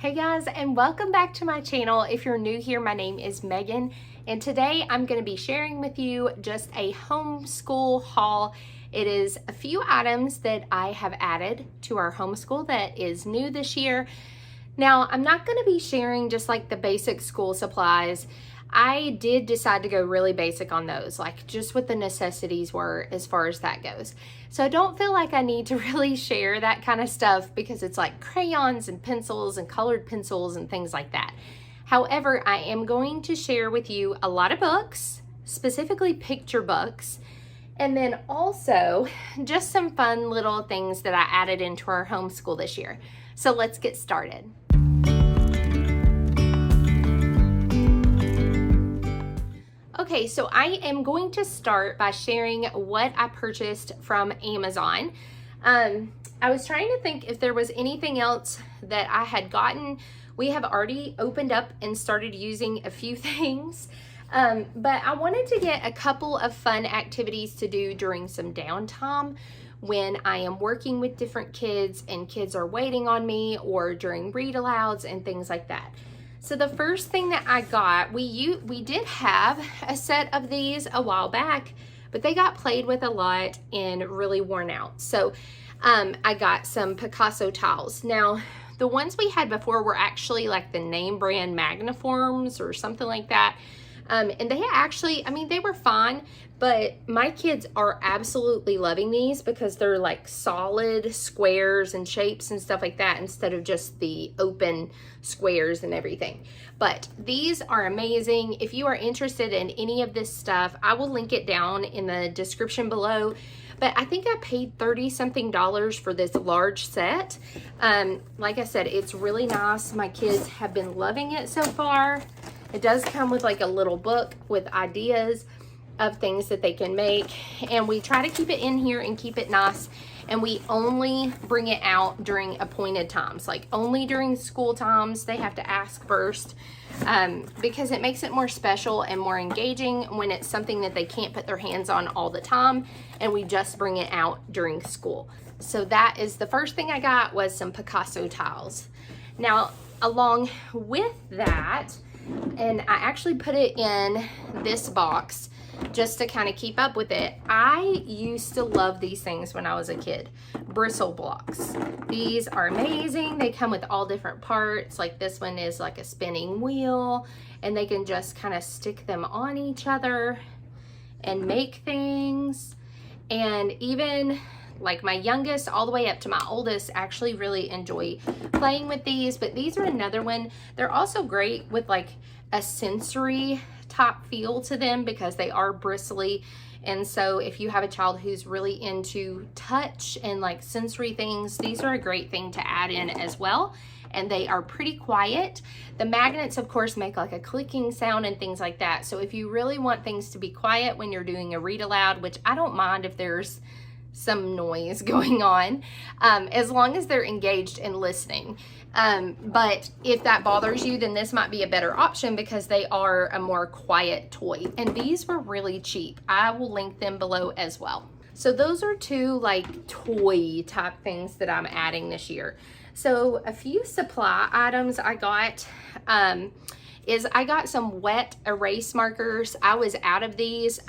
Hey guys, and welcome back to my channel. If you're new here, my name is Megan, and today I'm going to be sharing with you just a homeschool haul. It is a few items that I have added to our homeschool that is new this year. Now, I'm not going to be sharing just like the basic school supplies. I did decide to go really basic on those, like just what the necessities were as far as that goes. So I don't feel like I need to really share that kind of stuff because it's like crayons and pencils and colored pencils and things like that. However, I am going to share with you a lot of books, specifically picture books, and then also just some fun little things that I added into our homeschool this year. So let's get started. Okay, so I am going to start by sharing what I purchased from Amazon. I was trying to think if there was anything else that I had gotten. We have already opened up and started using a few things, but I wanted to get a couple of fun activities to do during some downtime when I am working with different kids and kids are waiting on me, or during read alouds and things like that. So the first thing that I got, we did have a set of these a while back, but they got played with a lot and really worn out. So I got some Picasso tiles. Now, the ones we had before were actually like the name brand Magniforms or something like that. And they actually, I mean, they were fine, but my kids are absolutely loving these because they're like solid squares and shapes and stuff like that instead of just the open squares and everything. But these are amazing. If you are interested in any of this stuff, I will link it down in the description below. But I think I paid $30-something for this large set. Like I said, it's really nice. My kids have been loving it so far. It does come with like a little book with ideas of things that they can make. And we try to keep it in here and keep it nice. And we only bring it out during appointed times, like only during school times. They have to ask first because it makes it more special and more engaging when it's something that they can't put their hands on all the time. And we just bring it out during school. So that is the first thing I got, was some Picasso tiles. Now, along with that, and I actually put it in this box just to kind of keep up with it. I used to love these things when I was a kid. Bristle blocks. These are amazing. They come with all different parts. Like this one is like a spinning wheel, and they can just kind of stick them on each other and make things. And even like my youngest all the way up to my oldest actually really enjoy playing with these. But these are another one. They're also great with like a sensory type feel to them because they are bristly. And so if you have a child who's really into touch and like sensory things, these are a great thing to add in as well. And they are pretty quiet. The magnets, of course, make like a clicking sound and things like that. So if you really want things to be quiet when you're doing a read aloud, which I don't mind if there's some noise going on, as long as they're engaged and listening. But if that bothers you, then this might be a better option because they are a more quiet toy. And these were really cheap. I will link them below as well. So those are two like toy type things that I'm adding this year. So a few supply items I got is I got some wet erase markers. I was out of these.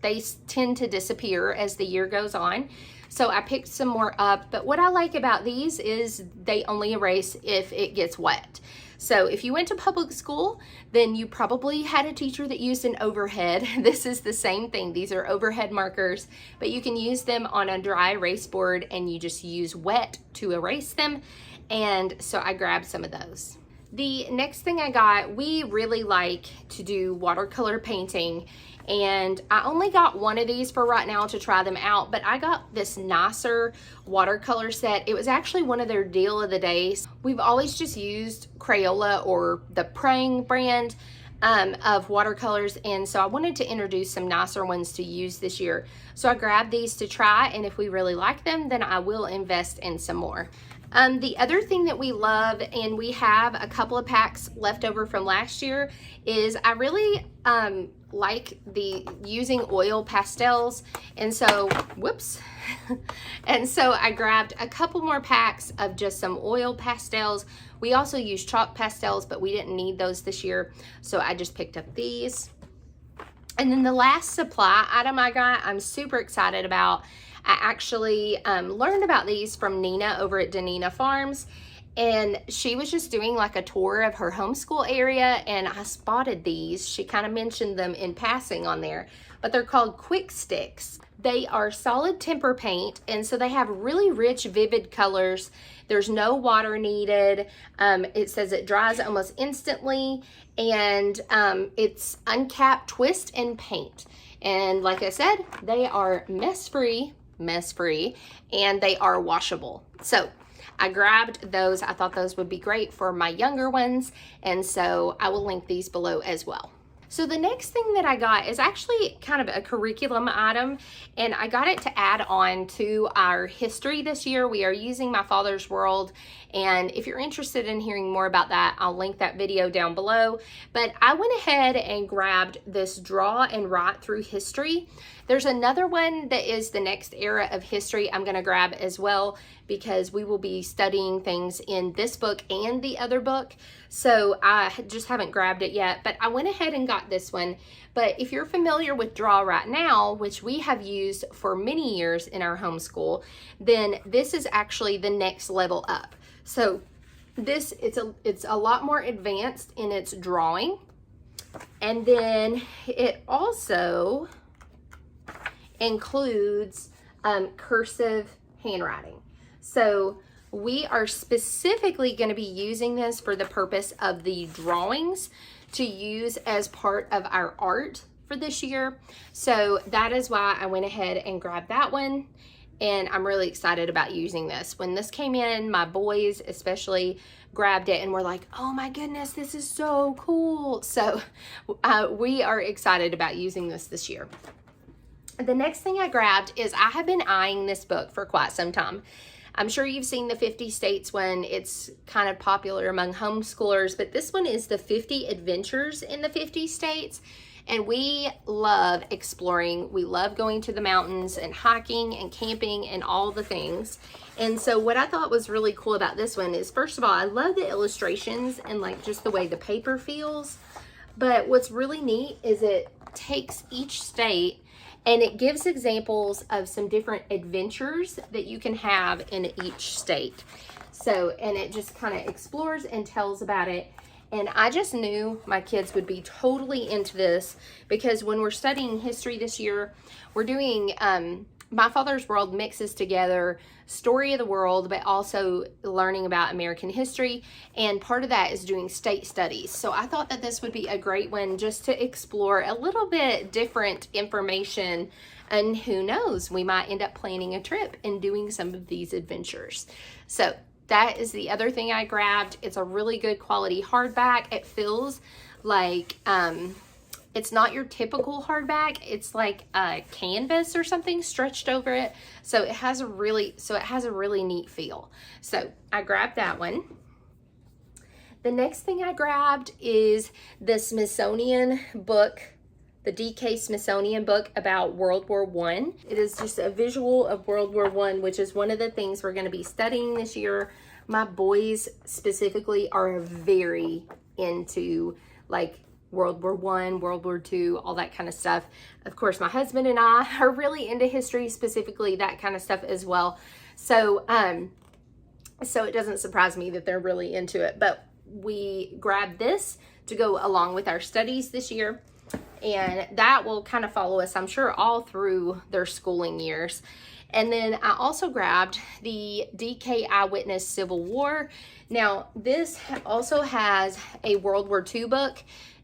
They tend to disappear as the year goes on. So I picked some more up, but what I like about these is they only erase if it gets wet. So if you went to public school, then you probably had a teacher that used an overhead. This is the same thing. These are overhead markers, but you can use them on a dry erase board and you just use wet to erase them. And so I grabbed some of those. The next thing I got, we really like to do watercolor painting, and I only got one of these for right now to try them out, but I got this nicer watercolor set. It was actually one of their deal of the days. We've always just used Crayola or the Prang brand of watercolors, and so I wanted to introduce some nicer ones to use this year. So I grabbed these to try, and if we really like them, then I will invest in some more. The other thing that we love, and we have a couple of packs left over from last year, is I really like the using oil pastels. And so, whoops. And so I grabbed a couple more packs of just some oil pastels. We also use chalk pastels, but we didn't need those this year. So I just picked up these. And then the last supply item I got, I'm super excited about. I actually learned about these from Nina over at Danina Farms, and she was just doing like a tour of her homeschool area, and I spotted these. She kind of mentioned them in passing on there, but they're called Quick Sticks. They are solid temper paint, and so they have really rich, vivid colors. There's no water needed. It says it dries almost instantly, and it's uncapped twist and paint. And like I said, they are mess-free, and they are washable. So I grabbed those. I thought those would be great for my younger ones, and so I will link these below as well. So the next thing that I got is actually kind of a curriculum item, and I got it to add on to our history this year. We are using My Father's World, and if you're interested in hearing more about that, I'll link that video down below. But I went ahead and grabbed this Draw and Write Through History. There's another one that is the next era of history I'm going to grab as well, because we will be studying things in this book and the other book. So I just haven't grabbed it yet, but I went ahead and got this one. But if you're familiar with Draw Right Now, which we have used for many years in our homeschool, then this is actually the next level up. So this, it's a lot more advanced in its drawing. And then it also includes cursive handwriting. So we are specifically going to be using this for the purpose of the drawings to use as part of our art for this year. So that is why I went ahead and grabbed that one, and I'm really excited about using this. When this came in, my boys especially grabbed it and were like, oh my goodness, this is so cool. So we are excited about using this year. The next thing I grabbed is, I have been eyeing this book for quite some time. I'm sure you've seen the 50 States one. It's kind of popular among homeschoolers, but this one is the 50 Adventures in the 50 States. And we love exploring. We love going to the mountains and hiking and camping and all the things. And so what I thought was really cool about this one is, first of all, I love the illustrations and like just the way the paper feels. But what's really neat is it takes each state and it gives examples of some different adventures that you can have in each state. So, and it just kind of explores and tells about it. And I just knew my kids would be totally into this, because when we're studying history this year, we're doing My Father's World mixes together story of the world, but also learning about American history. And part of that is doing state studies. So I thought that this would be a great one just to explore a little bit different information. And who knows, we might end up planning a trip and doing some of these adventures. So that is the other thing I grabbed. It's a really good quality hardback. It feels like it's not your typical hardback. It's like a canvas or something stretched over it. So it has a really neat feel. So I grabbed that one. The next thing I grabbed is the Smithsonian book, the DK Smithsonian book about World War I. It is just a visual of World War I, which is one of the things we're going to be studying this year. My boys specifically are very into like World War I, World War II, all that kind of stuff. Of course, my husband and I are really into history, specifically that kind of stuff as well. So, so it doesn't surprise me that they're really into it. But we grabbed this to go along with our studies this year. And that will kind of follow us, I'm sure, all through their schooling years. And then I also grabbed the DK Eyewitness Civil War. Now, this also has a World War II book,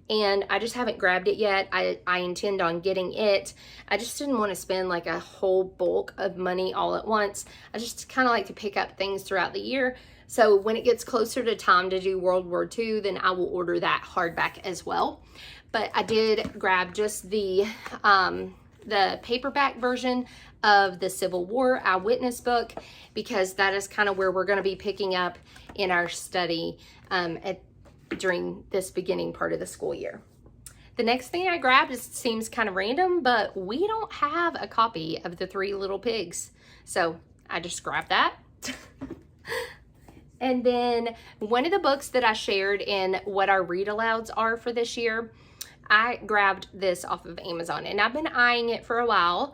and I just haven't grabbed it yet. I intend on getting it. I just didn't want to spend like a whole bulk of money all at once. I just kind of like to pick up things throughout the year. So when it gets closer to time to do World War II, then I will order that hardback as well. But I did grab just the paperback version of the Civil War eyewitness book, because that is kind of where we're going to be picking up in our study during this beginning part of the school year. The next thing I grabbed seems kind of random, but we don't have a copy of The Three Little Pigs, so I just grabbed that. And then one of the books that I shared in what our read alouds are for this year, I grabbed this off of Amazon, and I've been eyeing it for a while.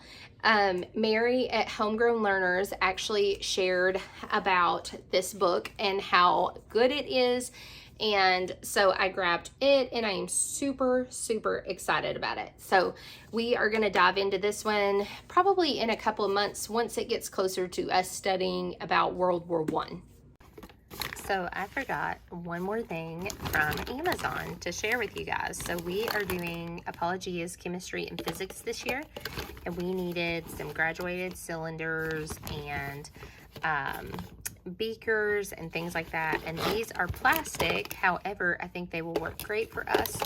Mary at Homegrown Learners actually shared about this book and how good it is, and so I grabbed it, and I am super, super excited about it. So we are going to dive into this one probably in a couple of months once it gets closer to us studying about World War I. So I forgot one more thing from Amazon to share with you guys. So we are doing Apologia's chemistry and physics this year, and we needed some graduated cylinders and beakers and things like that. And these are plastic. However, I think they will work great for us.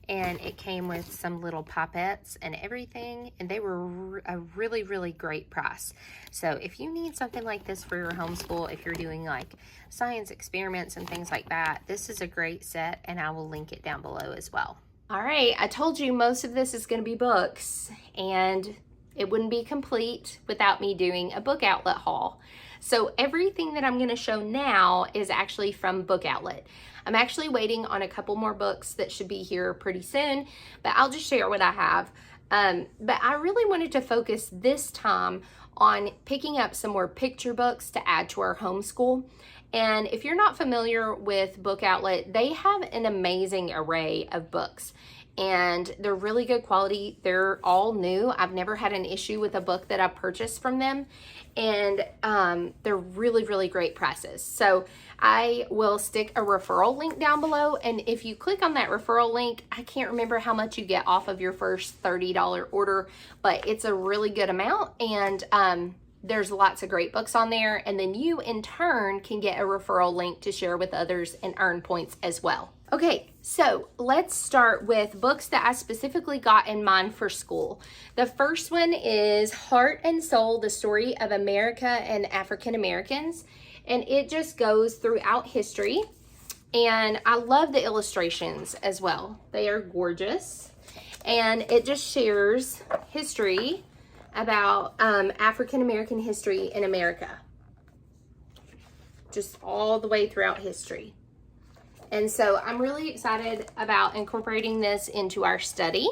And it came with some little pipettes and everything, and they were a really, really great price. So if you need something like this for your homeschool, if you're doing like science experiments and things like that, this is a great set, and I will link it down below as well. All right, I told you most of this is going to be books, and it wouldn't be complete without me doing a book outlet haul. So everything that I'm going to show now is actually from Book Outlet. I'm actually waiting on a couple more books that should be here pretty soon, but I'll just share what I have. But I really wanted to focus this time on picking up some more picture books to add to our homeschool. And if you're not familiar with Book Outlet, they have an amazing array of books, and they're really good quality. They're all new. I've never had an issue with a book that I purchased from them, and they're really, really great prices. So I will stick a referral link down below, and if you click on that referral link, I can't remember how much you get off of your first $30 order, but it's a really good amount, and there's lots of great books on there, and then you in turn can get a referral link to share with others and earn points as well. Okay, so let's start with books that I specifically got in mind for school. The first one is Heart and Soul, The Story of America and African Americans, and it just goes throughout history, and I love the illustrations as well. They are gorgeous, and it just shares history about African American history in America, just all the way throughout history. And so I'm really excited about incorporating this into our study.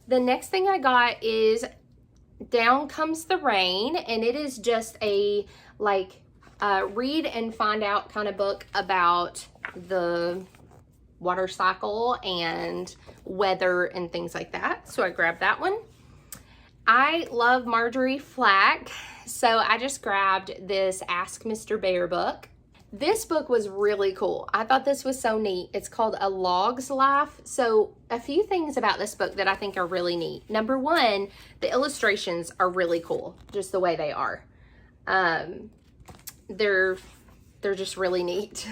The next thing I got is Down Comes the Rain, and it is just a read and find out kind of book about the water cycle and weather and things like that. So I grabbed that one. I love Marjorie Flack, so I just grabbed this Ask Mr. Bear book. This book was really cool. I thought this was so neat. It's called A Log's Life. So a few things about this book that I think are really neat. Number one, the illustrations are really cool, just the way they are. They're just really neat.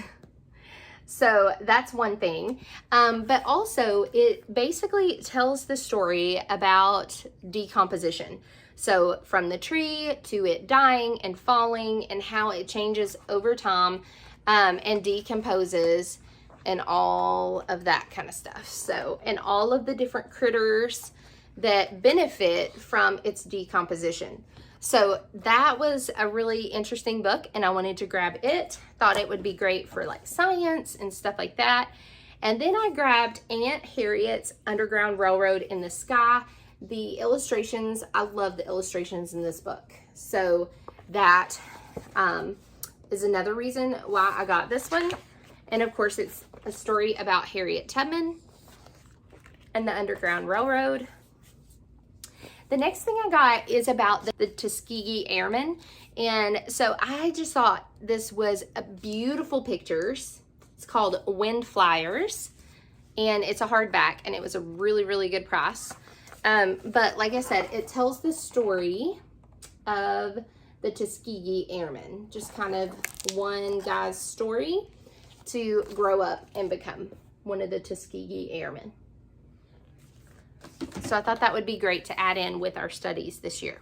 So that's one thing. But also it basically tells the story about decomposition. So from the tree to it dying and falling, and how it changes over time and decomposes and all of that kind of stuff. So, and all of the different critters that benefit from its decomposition. So that was a really interesting book, and I wanted to grab it. Thought it would be great for like science and stuff like that. And then I grabbed Aunt Harriet's Underground Railroad in the Sky. The illustrations, I love the illustrations in this book. So that is another reason why I got this one. And of course, it's a story about Harriet Tubman and the Underground Railroad. The next thing I got is about the Tuskegee Airmen. And so I just thought this was beautiful pictures. It's called Wind Flyers, and it's a hardback, and it was a really, really good price. But like I said, it tells the story of the Tuskegee Airmen, just kind of one guy's story to grow up and become one of the Tuskegee Airmen. So I thought that would be great to add in with our studies this year.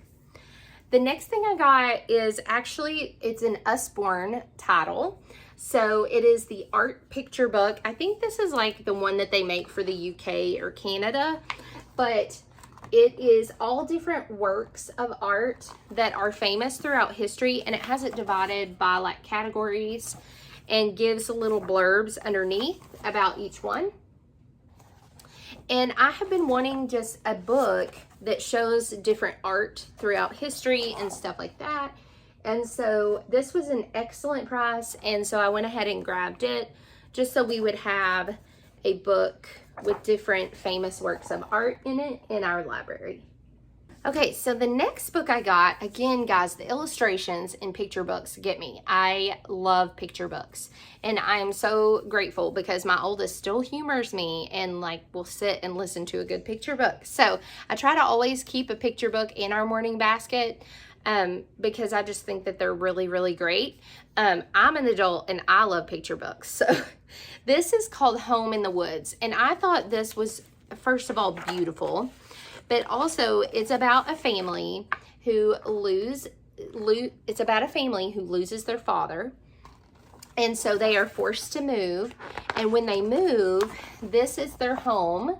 The next thing I got is actually, it's an Usborne title. So it is the art picture book. I think this is like the one that they make for the UK or Canada, but it is all different works of art that are famous throughout history, and it has it divided by like categories and gives little blurbs underneath about each one. And I have been wanting just a book that shows different art throughout history and stuff like that. And so this was an excellent price, and so I went ahead and grabbed it just so we would have a book with different famous works of art in it in our library. Okay, so the next book I got, again, guys, the illustrations in picture books get me. I love picture books, and I am so grateful because my oldest still humors me and like will sit and listen to a good picture book. So I try to always keep a picture book in our morning basket because I just think that they're really, really great. I'm an adult and I love picture books. So this is called Home in the Woods, and I thought this was, first of all, beautiful. But also, it's about a family who loses their father. And so they are forced to move. And when they move, this is their home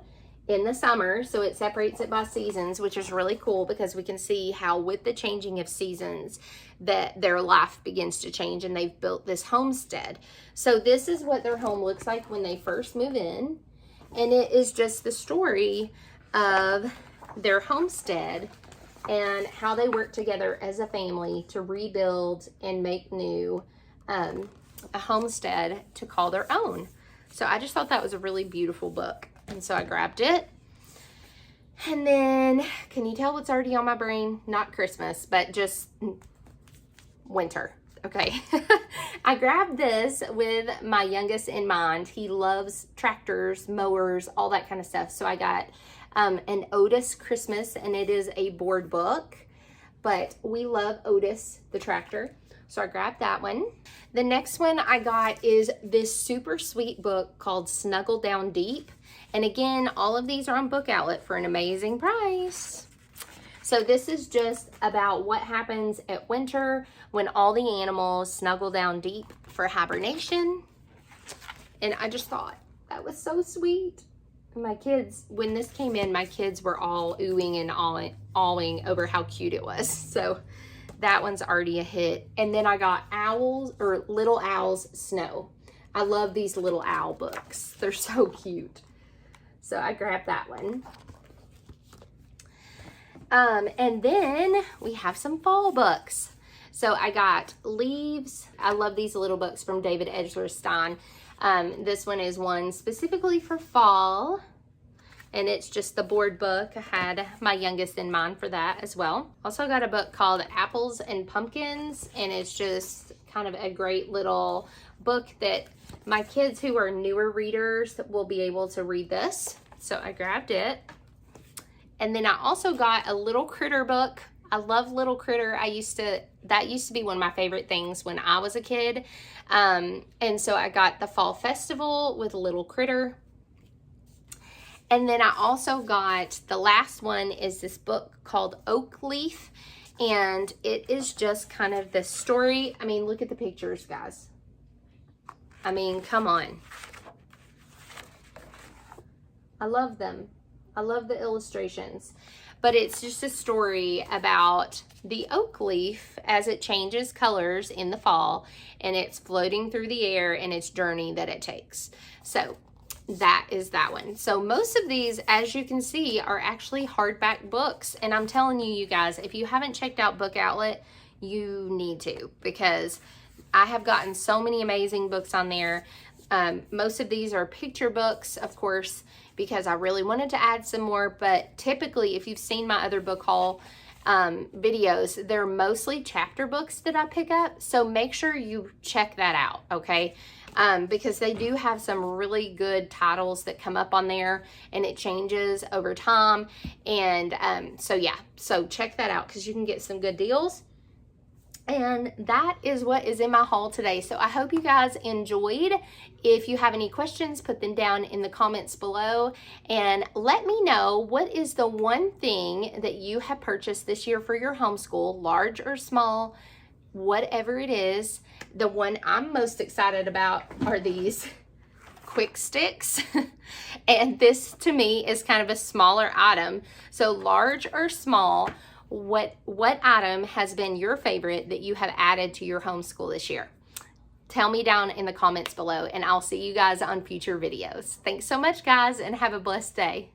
in the summer. So it separates it by seasons, which is really cool because we can see how with the changing of seasons that their life begins to change, and they've built this homestead. So this is what their home looks like when they first move in. And it is just the story of their homestead and how they work together as a family to rebuild and make new a homestead to call their own. So I just thought that was a really beautiful book, and so I grabbed it. And then, can you tell what's already on my brain? Not Christmas, but just winter. Okay. I grabbed this with my youngest in mind. He loves tractors, mowers, all that kind of stuff. So I got an Otis Christmas, and it is a board book, but we love Otis the tractor, so I grabbed that one. The next one I got is this super sweet book called Snuggle Down Deep, and again, all of these are on Book Outlet for an amazing price. So this is just about what happens at winter when all the animals snuggle down deep for hibernation, and I just thought that was so sweet. My kids, when this came in, my kids were all oohing and awing over how cute it was. So that one's already a hit. And then I got Owls, or Little Owls Snow. I love these little owl books. They're so cute. So I grabbed that one. And then we have some fall books. So I got Leaves. I love these little books from David Edgeworth-Stein. This one is one specifically for fall, and it's just the board book. I had my youngest in mind for that as well. Also got a book called Apples and Pumpkins, and it's just kind of a great little book that my kids who are newer readers will be able to read this. So I grabbed it. And then I also got a Little Critter book. I love Little Critter. That used to be one of my favorite things when I was a kid. And so I got the Fall Festival with Little Critter. And then I also got, the last one is this book called Oak Leaf. And it is just kind of the story. I mean, look at the pictures, guys. I mean, come on. I love them. I love the illustrations. But it's just a story about the oak leaf as it changes colors in the fall, and it's floating through the air and its journey that it takes. So that is that one. So most of these, as you can see, are actually hardback books. And I'm telling you, you guys, if you haven't checked out Book Outlet, you need to, because I have gotten so many amazing books on there. Most of these are picture books, of course, because I really wanted to add some more, but typically, if you've seen my other book haul videos, they're mostly chapter books that I pick up, so make sure you check that out, okay? Because they do have some really good titles that come up on there, and it changes over time, and so yeah, so check that out, because you can get some good deals. And that is what is in my haul today. So I hope you guys enjoyed. If you have any questions, put them down in the comments below and let me know, what is the one thing that you have purchased this year for your homeschool, large or small, whatever it is. The one I'm most excited about are these quick sticks. And this to me is kind of a smaller item. So large or small, what item has been your favorite that you have added to your homeschool this year? Tell me down in the comments below, and I'll see you guys on future videos. Thanks so much, guys, and have a blessed day.